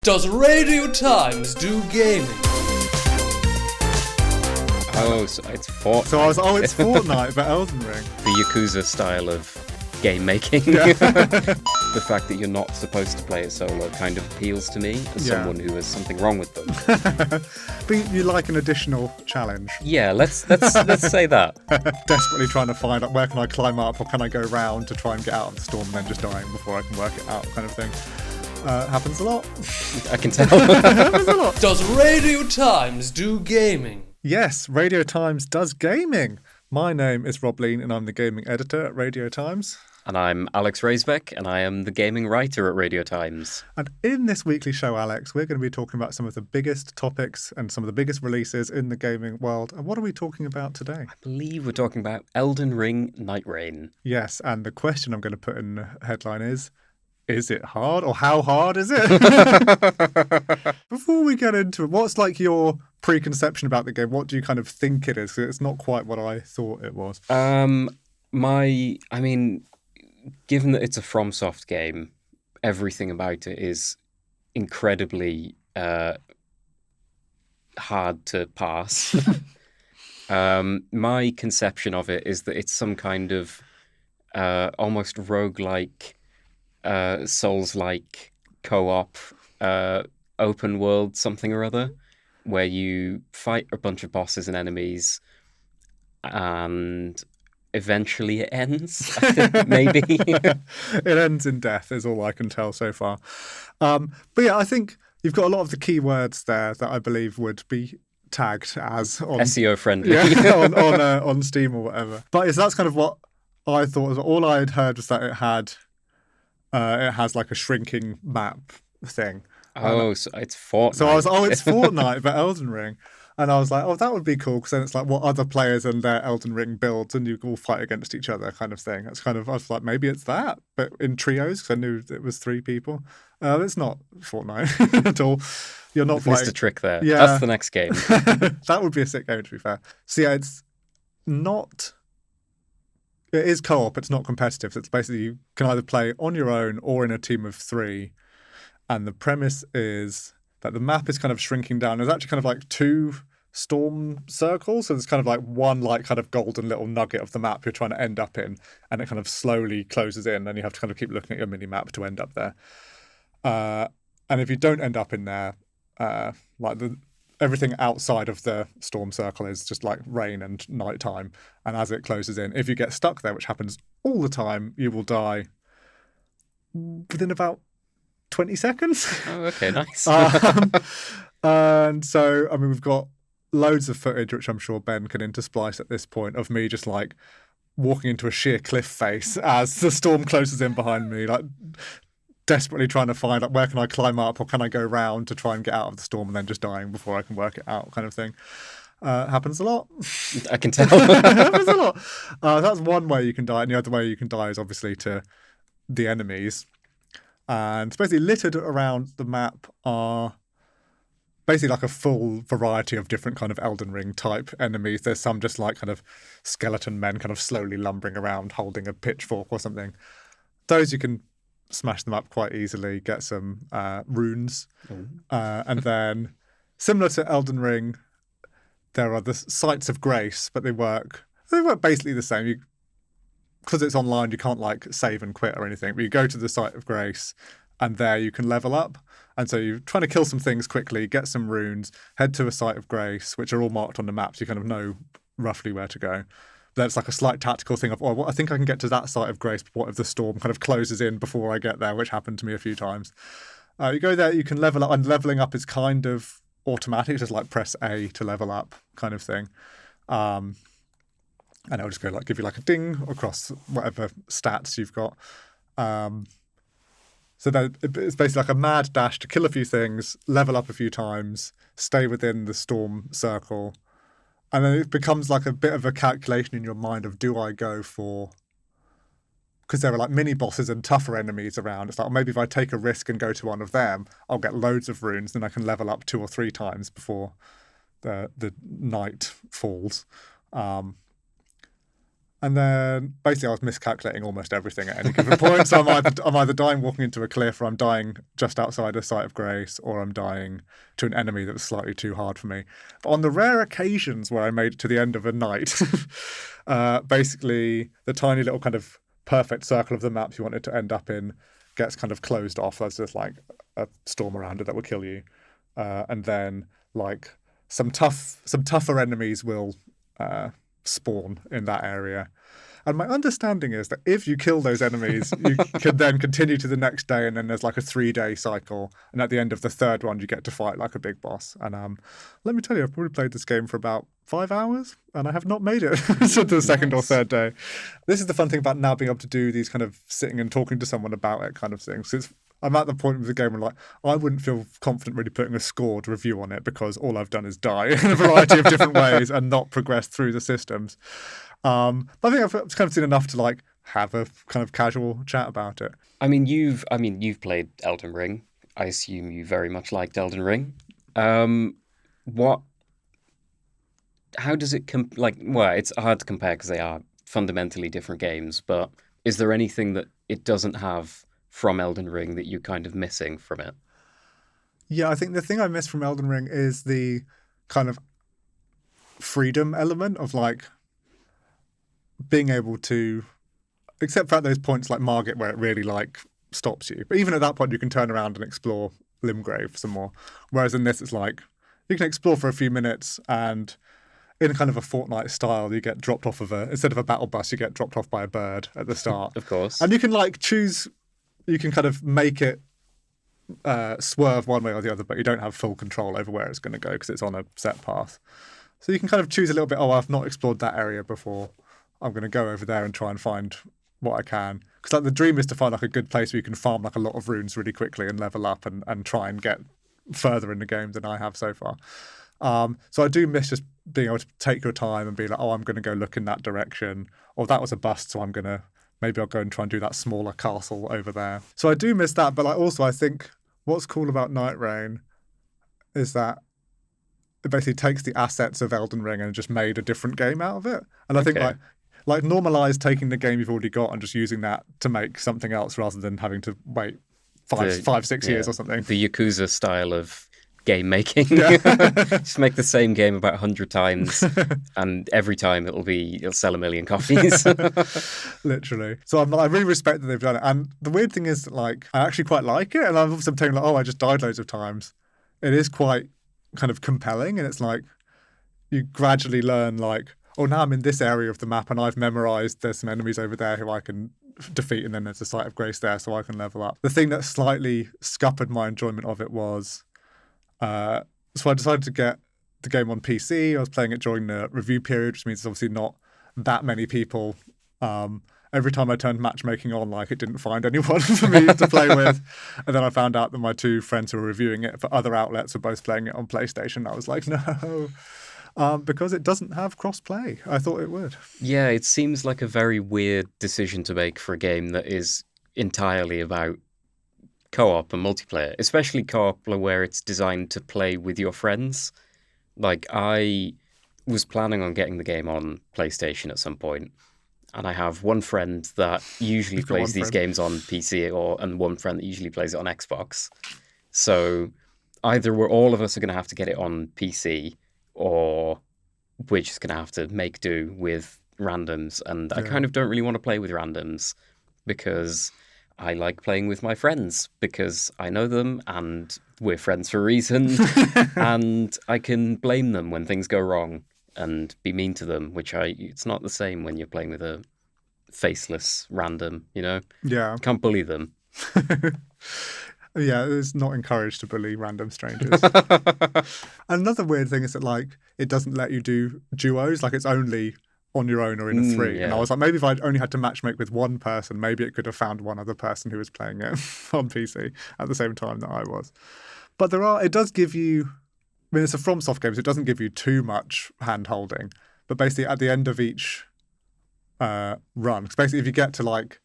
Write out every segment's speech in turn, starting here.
Does Radio Times do gaming? Oh, so it's Fortnite. So it's Fortnite, but Elden Ring. The Yakuza style of game making. Yeah. The fact that you're not supposed to play it solo kind of appeals to me as Yeah. someone who has something wrong with them. But you like an additional challenge. Yeah, let's say that. Desperately trying to find out where can I climb up or can I go round to try and get out of the storm and then just dying before I can work it out, kind of thing. Happens a lot. I can tell. Happens a lot. Does Radio Times do gaming? Yes, Radio Times does gaming. My name is Rob Leane and I'm the gaming editor at Radio Times. And I'm Alex Raisbeck, and I am the gaming writer at Radio Times. And in this weekly show, Alex, we're going to be talking about some of the biggest topics and some of the biggest releases in the gaming world. And what are we talking about today? I believe we're talking about Elden Ring Nightreign. Yes, and the question I'm going to put in the headline is it hard or how hard is it? Before we get into it, what's like your preconception about the game? What do you kind of think it is? 'Cause it's not quite what I thought it was. Given that it's a FromSoft game, everything about it is incredibly hard to pass. My conception of it is that it's some kind of almost roguelike, Souls-like co-op, open world something or other, where you fight a bunch of bosses and enemies, and eventually it ends, I think, maybe. It ends in death is all I can tell so far. But yeah, I think you've got a lot of the keywords there that I believe would be tagged as on SEO friendly. on Steam or whatever. But that's kind of what I thought. All I had heard was that it has like a shrinking map thing. Oh, so it's Fortnite. So I was, it's Fortnite, but Elden Ring. And I was like, that would be cool, because then it's like what other players and their Elden Ring builds, and you all fight against each other kind of thing. That's kind of, I was like, maybe it's that, but in trios, because I knew it was 3 people. It's not Fortnite at all. You're not Missed fighting. a trick there. Yeah. That's the next game. That would be a sick game, to be fair. So yeah, it's not... It is co-op, it's not competitive. So it's basically you can either play on your own or in a team of 3. And the premise is that the map is kind of shrinking down. There's actually kind of like 2 storm circles. So there's kind of like one like kind of golden little nugget of the map you're trying to end up in. And it kind of slowly closes in. And you have to kind of keep looking at your mini-map to end up there. And if you don't end up in there, everything outside of the storm circle is just like rain and nighttime. And as it closes in, if you get stuck there, which happens all the time, you will die within about 20 seconds. Oh, okay, nice. And so, I mean, we've got loads of footage, which I'm sure Ben can intersplice at this point, of me just like walking into a sheer cliff face as the storm closes in behind me, like desperately trying to find like where can I climb up or can I go round to try and get out of the storm, and then just dying before I can work it out, kind of thing. Happens a lot. I can tell. Happens a lot. That's one way you can die, and the other way you can die is obviously to the enemies. And it's basically littered around the map are basically like a full variety of different kind of Elden Ring type enemies. There's some just like kind of skeleton men kind of slowly lumbering around holding a pitchfork or something. Those you can smash them up quite easily, get some runes. And then, similar to Elden Ring, there are the sites of grace, but they work basically the same. Because it's online, you can't like save and quit or anything, but you go to the site of grace and there you can level up. And so you're trying to kill some things quickly, get some runes, head to a site of grace, which are all marked on the map, so you kind of know roughly where to go. That's like a slight tactical thing of, I think I can get to that site of grace, but what if the storm kind of closes in before I get there, which happened to me a few times. You go there, you can level up, and leveling up is kind of automatic, just like press A to level up kind of thing. And it'll just go like give you like a ding across whatever stats you've got. So that it's basically like a mad dash to kill a few things, level up a few times, stay within the storm circle. And then it becomes like a bit of a calculation in your mind of, do I go for... Because there are like mini bosses and tougher enemies around. It's like, maybe if I take a risk and go to one of them, I'll get loads of runes, then I can level up 2 or 3 times before the night falls. And then basically I was miscalculating almost everything at any given point. So I'm either dying walking into a cliff, or I'm dying just outside a site of grace, or I'm dying to an enemy that was slightly too hard for me. But on the rare occasions where I made it to the end of a night, basically the tiny little kind of perfect circle of the map you wanted to end up in gets kind of closed off. There's just like a storm around it that will kill you. And then like some tougher enemies will spawn in that area. And my understanding is that if you kill those enemies, you can then continue to the next day, and then there's like a 3-day cycle. And at the end of the third one, you get to fight like a big boss. And let me tell you, I've probably played this game for about 5 hours, and I have not made it to the second or third day. This is the fun thing about now being able to do these kind of sitting and talking to someone about it kind of things. So I'm at the point of the game where like I wouldn't feel confident really putting a scored review on it, because all I've done is die in a variety of different ways and not progress through the systems. But I think I've kind of seen enough to like have a kind of casual chat about it. I mean, you've played Elden Ring. I assume you very much liked Elden Ring. How does it well, it's hard to compare because they are fundamentally different games, but is there anything that it doesn't have from Elden Ring that you're kind of missing from it? Yeah, I think the thing I miss from Elden Ring is the kind of freedom element of like being able to, except for at those points like Margit where it really like stops you. But even at that point, you can turn around and explore Limgrave some more. Whereas in this, it's like you can explore for a few minutes, and in kind of a Fortnite style, you get dropped off instead of a battle bus, you get dropped off by a bird at the start. Of course. And you can like choose, you can kind of make it swerve one way or the other, but you don't have full control over where it's going to go because it's on a set path. So you can kind of choose a little bit, I've not explored that area before, I'm going to go over there and try and find what I can. Because like the dream is to find like a good place where you can farm like a lot of runes really quickly and level up and try and get further in the game than I have so far. So I do miss just being able to take your time and be like, I'm going to go look in that direction, or that was a bust, so maybe I'll go and try and do that smaller castle over there. So I do miss that, but like also I think what's cool about Nightreign is that it basically takes the assets of Elden Ring and just made a different game out of it. And I think like normalize taking the game you've already got and just using that to make something else rather than having to wait 5-6 years or something. The Yakuza style of game making. Yeah. Just make the same game about 100 times, and every time it'll sell 1 million copies. Literally. So I really respect that they've done it. And the weird thing is that like I actually quite like it, and I'm also saying like, I just died loads of times. It is quite kind of compelling, and it's like you gradually learn like, now I'm in this area of the map and I've memorized there's some enemies over there who I can defeat, and then there's a site of grace there so I can level up. The thing that slightly scuppered my enjoyment of it was so I decided to get the game on PC. I was playing it during the review period, which means there's obviously not that many people. Every time I turned matchmaking on, like it didn't find anyone for me to play with. And then I found out that my 2 friends who were reviewing it for other outlets were both playing it on PlayStation. I was like, no. Because it doesn't have cross-play. I thought it would. Yeah, it seems like a very weird decision to make for a game that is entirely about co-op and multiplayer, especially co-op where it's designed to play with your friends. Like, I was planning on getting the game on PlayStation at some point, and I have one friend that usually plays these games on PC and one friend that usually plays it on Xbox. So either all of us are going to have to get it on PC, or we're just going to have to make do with randoms. And I kind of don't really want to play with randoms because I like playing with my friends because I know them and we're friends for a reason. And I can blame them when things go wrong and be mean to them, it's not the same when you're playing with a faceless random, Yeah. Can't bully them. Yeah, it's not encouraged to bully random strangers. Another weird thing is that like it doesn't let you do duos, like it's only on your own or in a 3. Yeah. And I was like, maybe if I'd only had to matchmake with one person, maybe it could have found one other person who was playing it on PC at the same time that I was. But it does give you, it's a FromSoft game, so it doesn't give you too much hand-holding. But basically at the end of each run, because basically if you get to like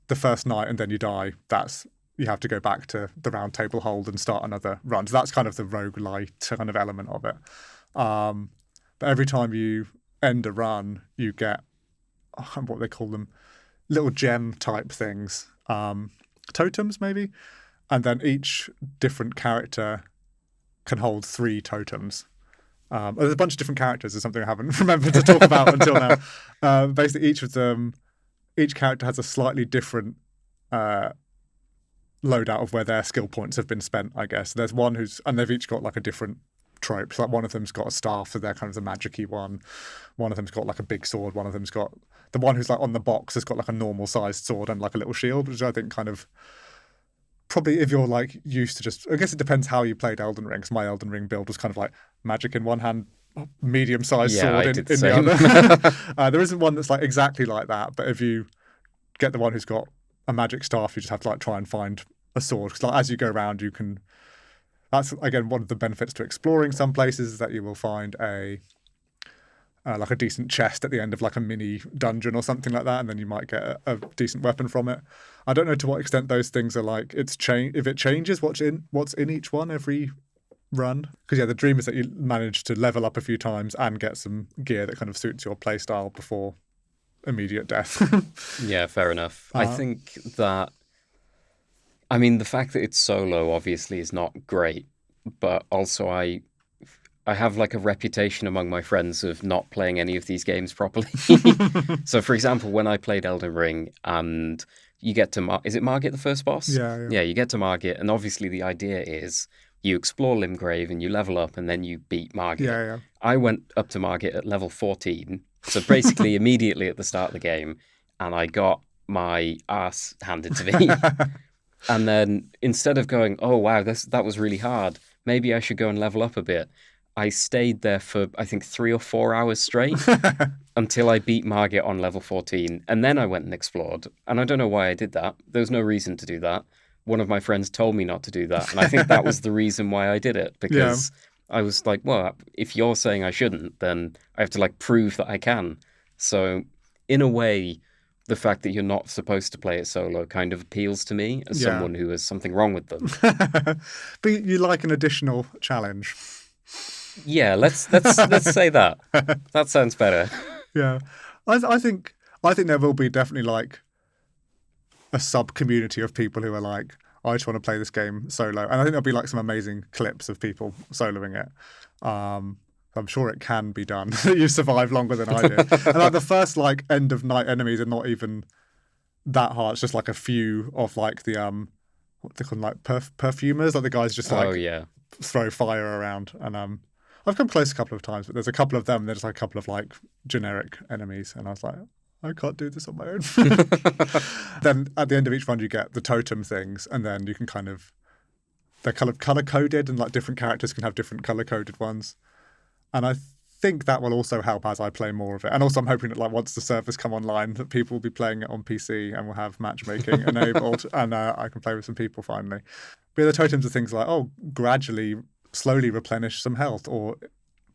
the first night and then you die, you have to go back to the round table hold and start another run. So that's kind of the roguelite kind of element of it. But every time you end a run, you get what they call them, little gem type things, totems maybe, and then each different character can hold 3 totems. There's a bunch of different characters. Is something I haven't remembered to talk about until now. Basically, each character has a slightly different loadout of where their skill points have been spent, I guess. There's one and they've each got like a different trope. So like one of them's got a staff, so they're kind of the magic-y one. One of them's got like a big sword. One of them's got the one who's like on the box has got like a normal sized sword and like a little shield, which I think kind of probably if you're like used to just, I guess it depends how you played Elden Ring. Because my Elden Ring build was kind of like magic in one hand, medium-sized sword in the other. There isn't one that's like exactly like that, but if you get the one who's got a magic staff, you just have to like try and find a sword. Because like as you go around, you can. That's again one of the benefits to exploring some places is that you will find like a decent chest at the end of like a mini dungeon or something like that, and then you might get a decent weapon from it. I don't know to what extent those things are like if it changes what's in each one every run. Because the dream is that you manage to level up a few times and get some gear that kind of suits your playstyle before immediate death. Yeah, fair enough. I think that, I mean, the fact that it's solo obviously is not great, but also I have like a reputation among my friends of not playing any of these games properly. So, for example, when I played Elden Ring and you get to, is it Margit the first boss? Yeah, you get to Margit, and obviously the idea is you explore Limgrave and you level up and then you beat Margit. Yeah. I went up to Margit at level 14, so basically immediately at the start of the game, and I got my ass handed to me. And then instead of going, oh, wow, that was really hard, maybe I should go and level up a bit, I stayed there for, I think, 3 or 4 hours straight until I beat Margit on level 14. And then I went and explored. And I don't know why I did that. There was no reason to do that. One of my friends told me not to do that. And I think that was the reason why I did it. Because I was like, well, if you're saying I shouldn't, then I have to like prove that I can. So in a way, the fact that you're not supposed to play it solo kind of appeals to me as someone who has something wrong with them. But you like an additional challenge. Yeah, let's say that. That sounds better. Yeah, I think there will be definitely like a sub community of people who are like, I just want to play this game solo, and I think there'll be like some amazing clips of people soloing it. I'm sure it can be done. You survive longer than I did. And like the first like end of night enemies are not even that hard. It's just like a few of like the what they call them, like perfumers, like the guys just like throw fire around. And I've come close a couple of times, but there's a couple of them. There's like a couple of like generic enemies, and I was like, I can't do this on my own. Then at the end of each one, you get the totem things, and then you can they're kind of color coded, and like different characters can have different color coded ones. And I think that will also help as I play more of it. And also I'm hoping that like once the servers come online, that people will be playing it on PC and we'll have matchmaking enabled, and I can play with some people finally. But the totems are things like, gradually, slowly replenish some health, or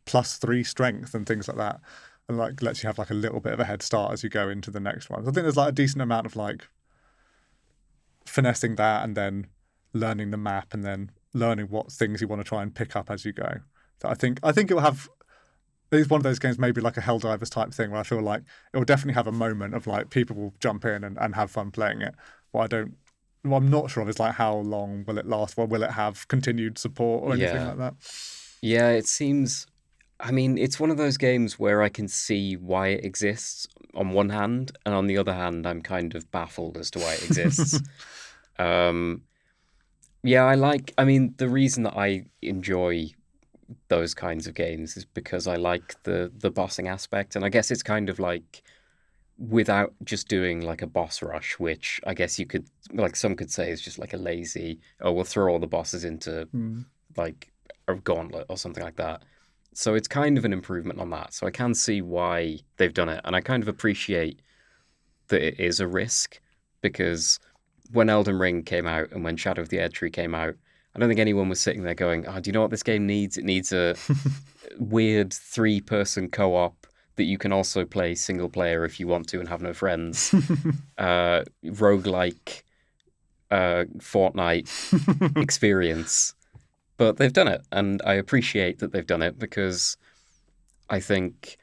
+3 strength and things like that. And like lets you have like a little bit of a head start as you go into the next one. So I think there's like a decent amount of like finessing that, and then learning the map, and then learning what things you want to try and pick up as you go. So I think it will have. It's one of those games, maybe like a Helldivers type thing, where I feel like it will definitely have a moment of like people will jump in and have fun playing it. What I'm not sure of is like how long will it last? Or will it have continued support or anything like that? Yeah, it seems. I mean, it's one of those games where I can see why it exists on one hand, and on the other hand, I'm kind of baffled as to why it exists. I mean, the reason that I enjoy those kinds of games is because I like the bossing aspect, and I guess it's kind of like without just doing like a boss rush, which I guess you could, like some could say is just like a lazy, we'll throw all the bosses into like a gauntlet or something like that. So it's kind of an improvement on that. So I can see why they've done it, and I kind of appreciate that it is a risk, because when Elden Ring came out and when Shadow of the Erdtree came out, I don't think anyone was sitting there going, do you know what this game needs? It needs a weird 3-person co-op that you can also play single player if you want to and have no friends. Roguelike Fortnite experience. But they've done it, and I appreciate that they've done it, because I think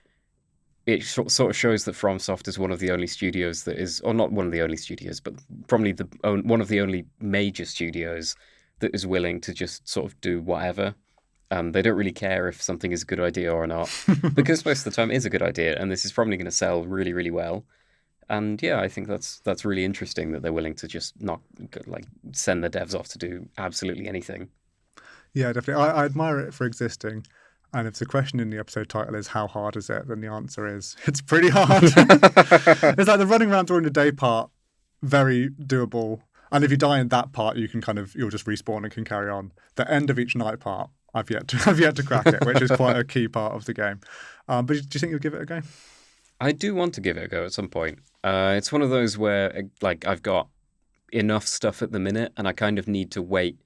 it sort of shows that FromSoft is one of the only studios that is, or not one of the only studios, but probably one of the only major studios that is willing to just sort of do whatever. They don't really care if something is a good idea or not, because most of the time it is a good idea, and this is probably going to sell really, really well. And yeah, I think that's really interesting that they're willing to just not like send the devs off to do absolutely anything. Yeah, definitely. I admire it for existing. And if the question in the episode title is how hard is it, then the answer is it's pretty hard. It's like the running around during the day part, very doable. And if you die in that part, you'll just respawn and can carry on. The end of each night part, I've yet to crack it, which is quite a key part of the game. But do you think you'll give it a go? I do want to give it a go at some point. It's one of those where like I've got enough stuff at the minute, and I kind of need to wait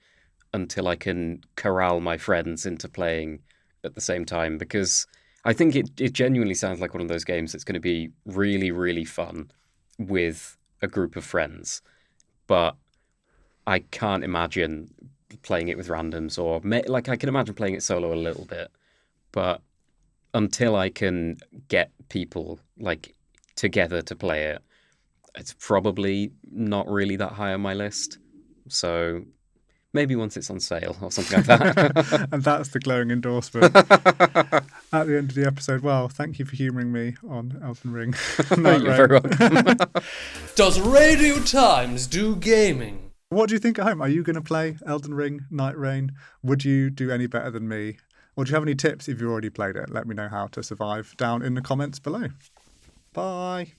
until I can corral my friends into playing at the same time, because I think it genuinely sounds like one of those games that's going to be really, really fun with a group of friends. But I can't imagine playing it with randoms, or like I can imagine playing it solo a little bit, but until I can get people like together to play it, it's probably not really that high on my list. So maybe once it's on sale or something like that. And that's the glowing endorsement at the end of the episode. Well, thank you for humouring me on Elden Ring Nightreign. You're very welcome. Does Radio Times do gaming? What do you think at home? Are you going to play Elden Ring Nightreign? Would you do any better than me? Or do you have any tips if you've already played it? Let me know how to survive down in the comments below. Bye.